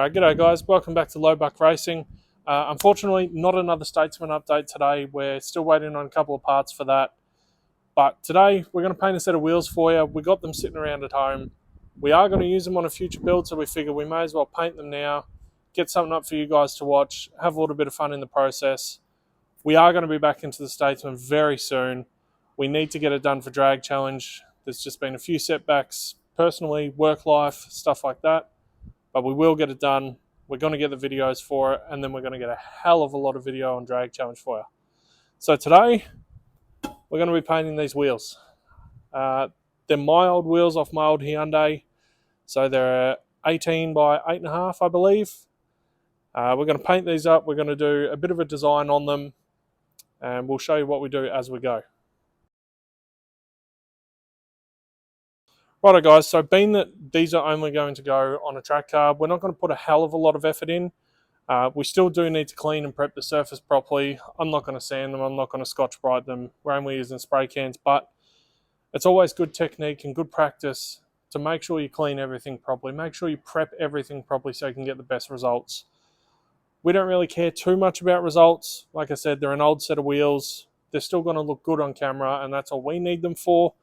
G'day guys, welcome back to Low Buck Racing. Unfortunately, not another Statesman update today. We're still waiting on a couple of parts for that. But today, we're going to paint a set of wheels for you. We got them sitting around at home. We are going to use them on a future build, so we figure we may as well paint them now, get something up for you guys to watch, have a little bit of fun in the process. We are going to be back into the Statesman very soon. We need to get it done for Drag Challenge. There's just been a few setbacks, personally, work life, stuff like that. But we will get it done. We're going to get the videos for it, and then we're going to get a hell of a lot of video on Drag Challenge for you. So today, we're going to be painting these wheels. They're my old wheels off my old Hyundai. So they're 18 by 8.5, I believe. We're going to paint these up. We're going to do a bit of a design on them, and we'll show you what we do as we go. Righto guys, so being that these are only going to go on a track car, we're not going to put a hell of a lot of effort in. We still do need to clean and prep the surface properly. I'm not going to sand them, I'm not going to Scotch-Brite them. We're only using spray cans, but it's always good technique and good practice to make sure you clean everything properly. Make sure you prep everything properly so you can get the best results. We don't really care too much about results. Like I said, they're an old set of wheels. They're still going to look good on camera, and that's all we need them for.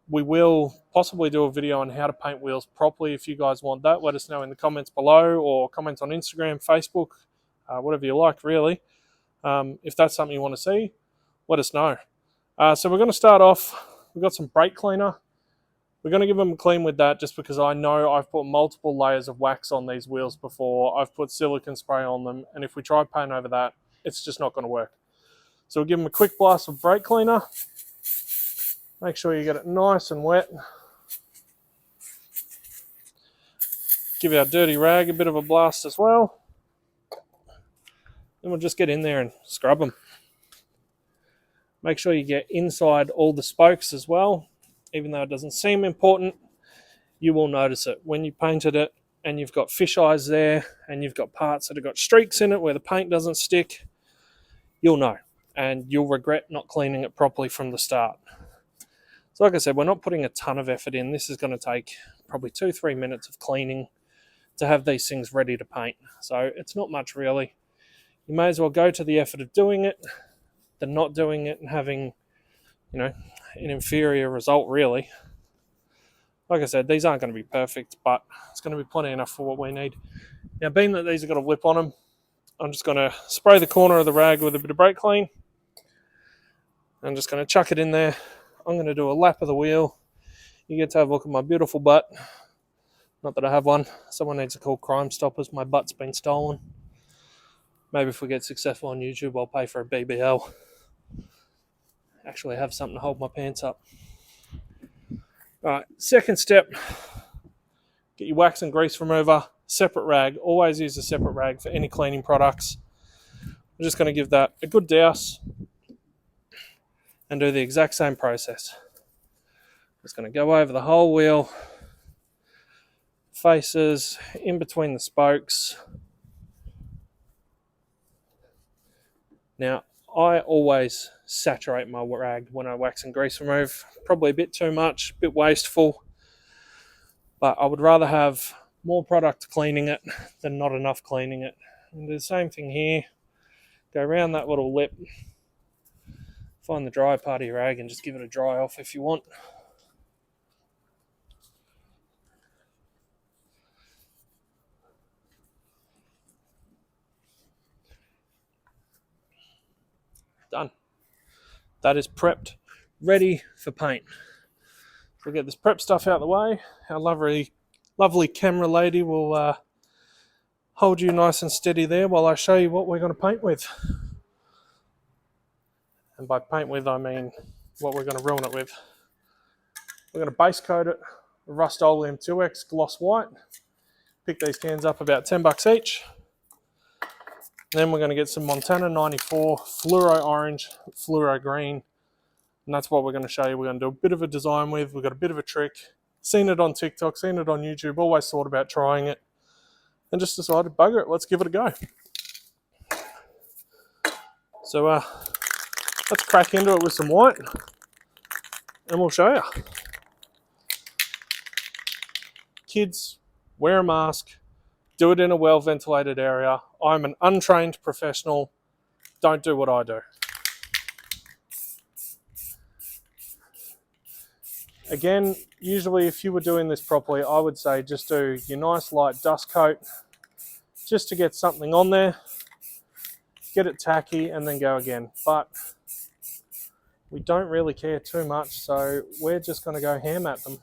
We will possibly do a video on how to paint wheels properly. If you guys want that, let us know in the comments below, or comment on Instagram, Facebook, whatever you like, really. If that's something you want to see, let us know. So we're going to start off. We've got some brake cleaner. We're going to give them a clean with that just because I know I've put multiple layers of wax on these wheels before. I've put silicone spray on them, and if we try paint over that, it's just not going to work. So we'll give them a quick blast of brake cleaner. Make sure you get it nice and wet. Give our dirty rag a bit of a blast as well. Then we'll just get in there and scrub them. Make sure you get inside all the spokes as well. Even though it doesn't seem important, you will notice it. When you painted it and you've got fish eyes there and you've got parts that have got streaks in it where the paint doesn't stick, you'll know. And you'll regret not cleaning it properly from the start. So like I said, we're not putting a ton of effort in. This is going to take probably 2-3 minutes of cleaning to have these things ready to paint. So it's not much really. You may as well go to the effort of doing it than not doing it and having, you know, an inferior result really. Like I said, these aren't going to be perfect, but it's going to be plenty enough for what we need. Now, being that these have got a lip on them, I'm just going to spray the corner of the rag with a bit of brake clean. I'm just going to chuck it in there. I'm going to do a lap of the wheel. You get to have a look at my beautiful butt. Not that I have one. Someone needs to call Crime Stoppers. My butt's been stolen. Maybe if we get successful on YouTube, I'll pay for a BBL. Actually have something to hold my pants up. Alright, second step. Get your wax and grease remover. Separate rag. Always use a separate rag for any cleaning products. I'm just going to give that a good douse and do the exact same process. Just going to go over the whole wheel, faces, in between the spokes. Now, I always saturate my rag when I wax and grease remove. Probably a bit too much, a bit wasteful, but I would rather have more product cleaning it than not enough cleaning it. And do the same thing here. Go around that little lip. Find the dry part of your rag and just give it a dry off if you want. Done. That is prepped, ready for paint. We'll get this prep stuff out of the way. Our lovely camera lady will hold you nice and steady there while I show you what we're going to paint with. And by paint with, I mean what we're going to ruin it with. We're going to base coat it with Rust-Oleum 2X Gloss White. Pick these cans up about $10 each. Then we're going to get some Montana 94 Fluoro Orange, Fluoro Green. And that's what we're going to show you. We're going to do a bit of a design with. We've got a bit of a trick. Seen it on TikTok, seen it on YouTube. Always thought about trying it. And just decided, bugger it, let's give it a go. So, let's crack into it with some white and we'll show you. Kids, wear a mask, Do it in a well ventilated area. I'm an untrained professional. Don't do what I do. Again, usually if you were doing this properly, I would say just do your nice light dust coat just to get something on there, get it tacky, and then go again. But we don't really care too much, so we're just going to go ham at them.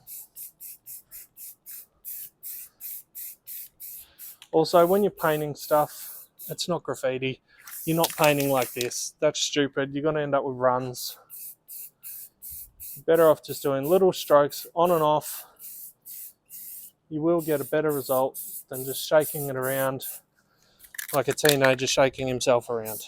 Also, when you're painting stuff, it's not graffiti. You're not painting like this. That's stupid. You're going to end up with runs. You're better off just doing little strokes on and off. You will get a better result than just shaking it around like a teenager shaking himself around.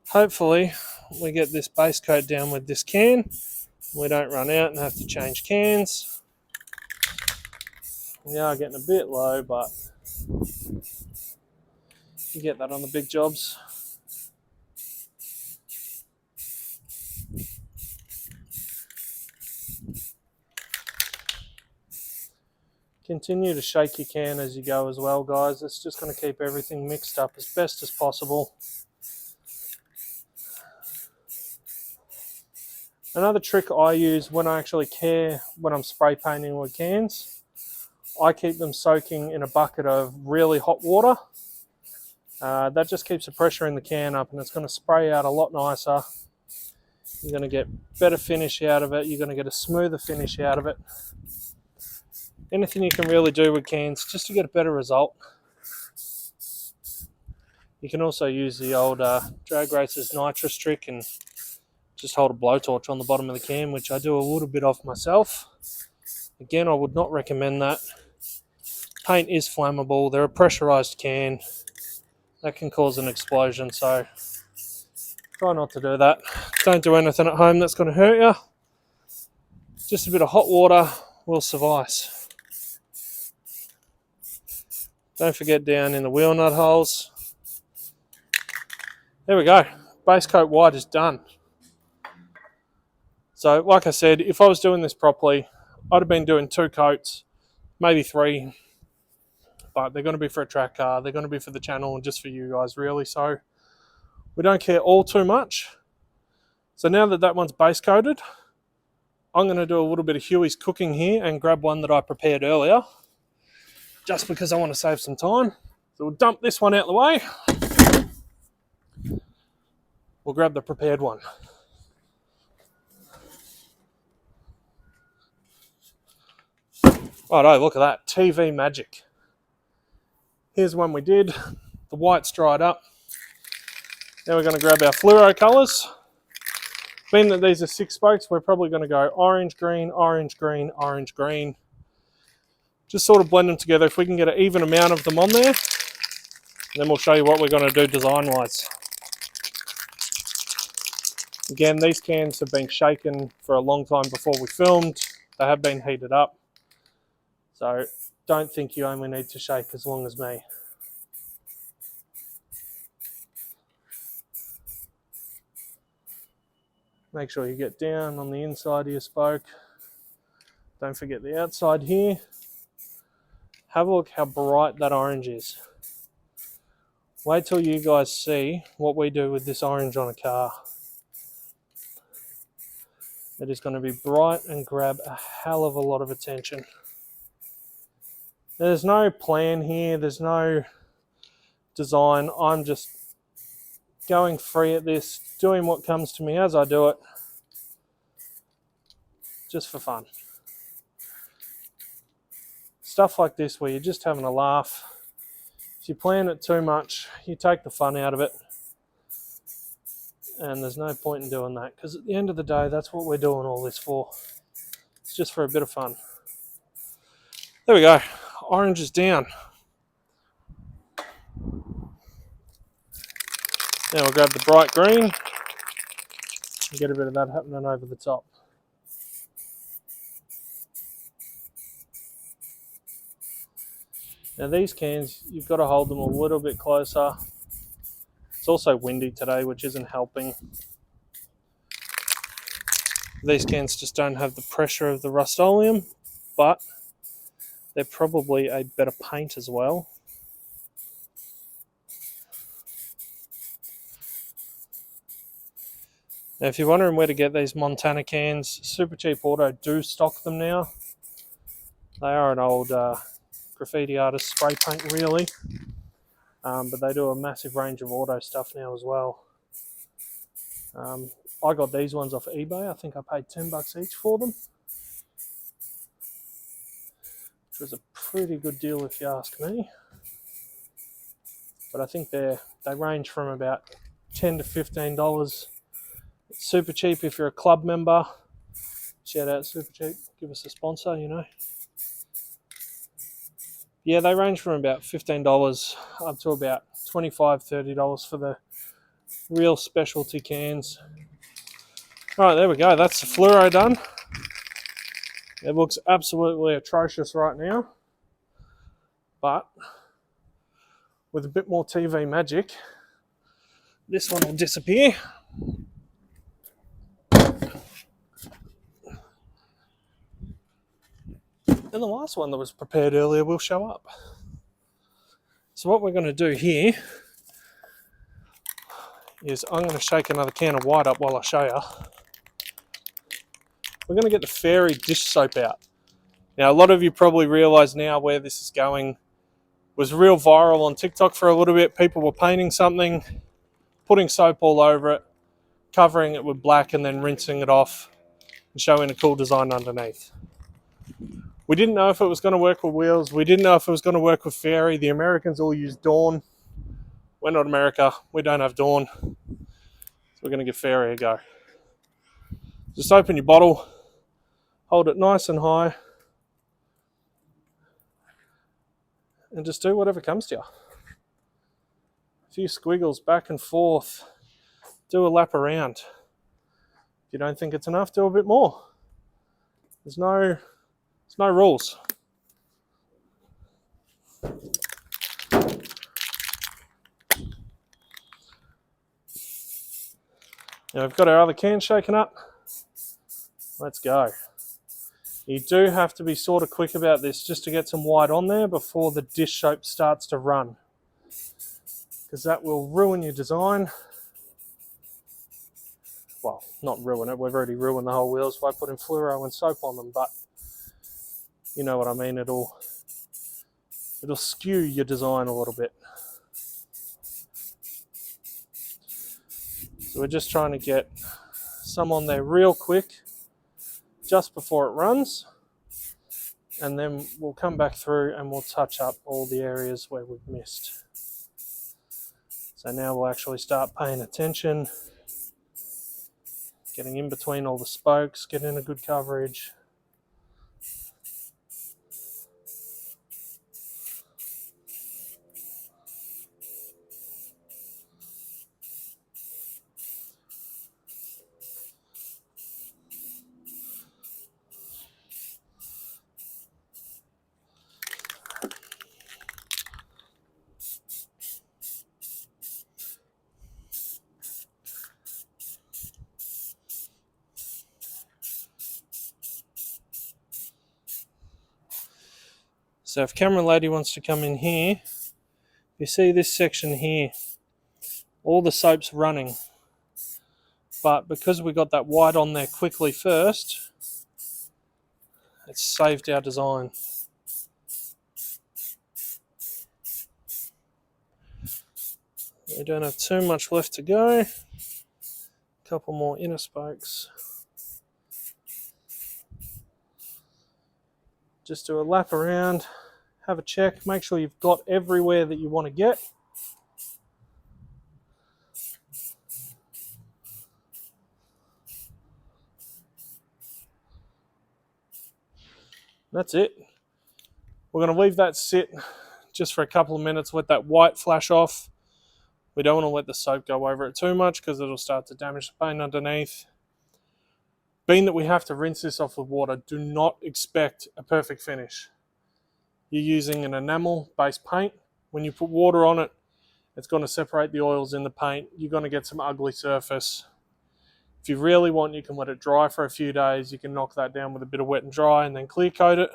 Hopefully, we get this base coat down with this can. We don't run out and have to change cans. We are getting a bit low, but you get that on the big jobs. Continue to shake your can as you go as well, guys. It's just going to keep everything mixed up as best as possible. Another trick I use when I actually care when I'm spray painting with cans, I keep them soaking in a bucket of really hot water. That just keeps the pressure in the can up, and it's going to spray out a lot nicer. You're going to get better finish out of it. You're going to get a smoother finish out of it. Anything you can really do with cans just to get a better result. You can also use the old drag racers nitrous trick and just hold a blowtorch on the bottom of the can, which I do a little bit of myself. Again, I would not recommend that. Paint is flammable. They're a pressurized can. That can cause an explosion, so try not to do that. Don't do anything at home that's going to hurt you. Just a bit of hot water will suffice. Don't forget down in the wheel nut holes. There we go. Base coat white is done. So like I said, if I was doing this properly, I'd have been doing 2 coats, maybe 3. But they're going to be for a track car. They're going to be for the channel and just for you guys, really. So we don't care all too much. So now that that one's base coated, I'm going to do a little bit of Huey's cooking here and grab one that I prepared earlier, just because I want to save some time. So we'll dump this one out the way. We'll grab the prepared one. Righto, look at that. TV magic. Here's one we did. The white's dried up. Now we're going to grab our fluoro colours. Being that these are 6 spokes, we're probably going to go orange, green, orange, green, orange, green. Just sort of blend them together. If we can get an even amount of them on there, then we'll show you what we're going to do design-wise. Again, these cans have been shaken for a long time before we filmed. They have been heated up. So don't think you only need to shake as long as me. Make sure you get down on the inside of your spoke. Don't forget the outside here. Have a look how bright that orange is. Wait till you guys see what we do with this orange on a car. It is going to be bright and grab a hell of a lot of attention. There's no plan here, there's no design. I'm just going free at this, doing what comes to me as I do it, just for fun. Stuff like this where you're just having a laugh. If you plan it too much, you take the fun out of it. And there's no point in doing that, because at the end of the day, that's what we're doing all this for. It's just for a bit of fun. There we go. Orange is down. Now we'll grab the bright green and get a bit of that happening over the top. Now these cans, you've got to hold them a little bit closer. It's also windy today, which isn't helping. These cans just don't have the pressure of the Rust-Oleum, but they're probably a better paint as well. Now, if you're wondering where to get these Montana cans, Super Cheap Auto do stock them now. They are an old graffiti artist spray paint, really. But they do a massive range of auto stuff now as well. I got these ones off eBay. I think I paid $10 each for them, which was a pretty good deal if you ask me. But I think they range from about $10 to $15. It's super cheap if you're a club member. Shout out Super Cheap, give us a sponsor, you know. Yeah, they range from about $15 up to about $25, $30 for the real specialty cans. Alright, there we go. That's the fluoro done. It looks absolutely atrocious right now. But with a bit more TV magic, this one will disappear. And the last one that was prepared earlier will show up. So what we're going to do here is I'm going to shake another can of white up while I show you. We're going to get the Fairy dish soap out. Now, a lot of you probably realise now where this is going. It was real viral on TikTok for a little bit. People were painting something, putting soap all over it, covering it with black and then rinsing it off and showing a cool design underneath. We didn't know if it was going to work with wheels. We didn't know if it was going to work with Fairy. The Americans all use Dawn. We're not America. We don't have Dawn. So we're going to give Fairy a go. Just open your bottle. Hold it nice and high. And just do whatever comes to you. A few squiggles back and forth. Do a lap around. If you don't think it's enough, do a bit more. There's no rules. Now we've got our other can shaken up. Let's go. You do have to be sort of quick about this just to get some white on there before the dish soap starts to run, because that will ruin your design. Well, not ruin it. We've already ruined the whole wheels by putting fluoro and soap on them, but you know what I mean. It'll skew your design a little bit. So we're just trying to get some on there real quick just before it runs, and then we'll come back through and we'll touch up all the areas where we've missed. So now we'll actually start paying attention, getting in between all the spokes, getting a good coverage. So if camera lady wants to come in here, you see this section here, all the soap's running. But because we got that white on there quickly first, it's saved our design. We don't have too much left to go. A couple more inner spokes. Just do a lap around, have a check, make sure you've got everywhere that you want to get. That's it. We're going to leave that sit just for a couple of minutes, let that white flash off. We don't want to let the soap go over it too much because it'll start to damage the paint underneath. Being that we have to rinse this off with water, do not expect a perfect finish. You're using an enamel-based paint. When you put water on it, it's going to separate the oils in the paint. You're going to get some ugly surface. If you really want, you can let it dry for a few days. You can knock that down with a bit of wet and dry and then clear coat it.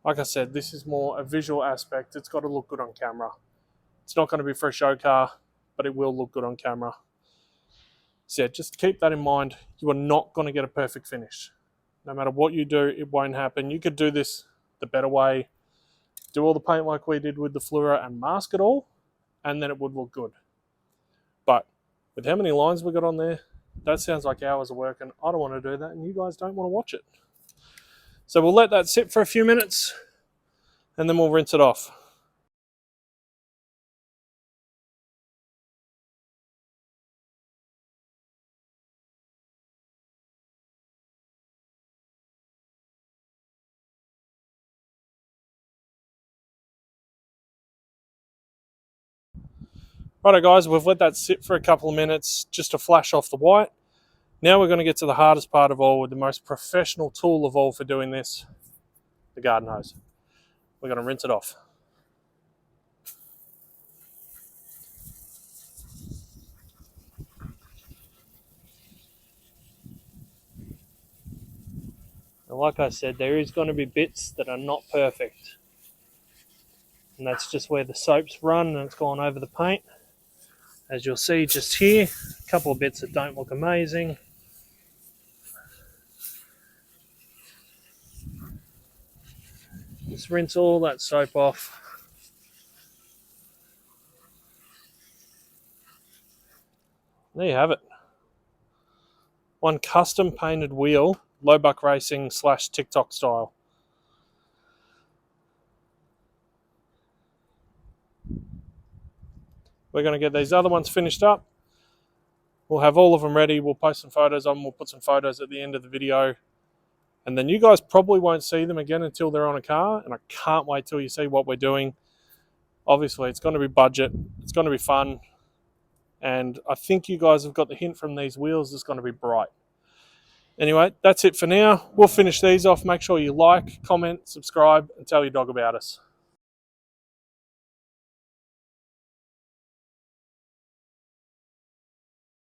Like I said, this is more a visual aspect. It's got to look good on camera. It's not going to be for a show car, but it will look good on camera. So yeah, just keep that in mind. You are not going to get a perfect finish. No matter what you do, it won't happen. You could do this the better way. Do all the paint like we did with the Fluoro and mask it all, and then it would look good. But with how many lines we got on there, that sounds like hours of work, and I don't want to do that, and you guys don't want to watch it. So we'll let that sit for a few minutes, and then we'll rinse it off. Righto guys, we've let that sit for a couple of minutes just to flash off the white. Now we're going to get to the hardest part of all, with the most professional tool of all for doing this, the garden hose. We're going to rinse it off. And like I said, there is going to be bits that are not perfect. And that's just where the soap's run and it's gone over the paint. As you'll see just here, a couple of bits that don't look amazing. Just rinse all that soap off. There you have it. One custom painted wheel, low buck racing / TikTok style. We're going to get these other ones finished up. We'll have all of them ready. We'll post some photos on them. We'll put some photos at the end of the video. And then you guys probably won't see them again until they're on a car. And I can't wait till you see what we're doing. Obviously, it's going to be budget. It's going to be fun. And I think you guys have got the hint from these wheels. It's going to be bright. Anyway, that's it for now. We'll finish these off. Make sure you like, comment, subscribe, and tell your dog about us.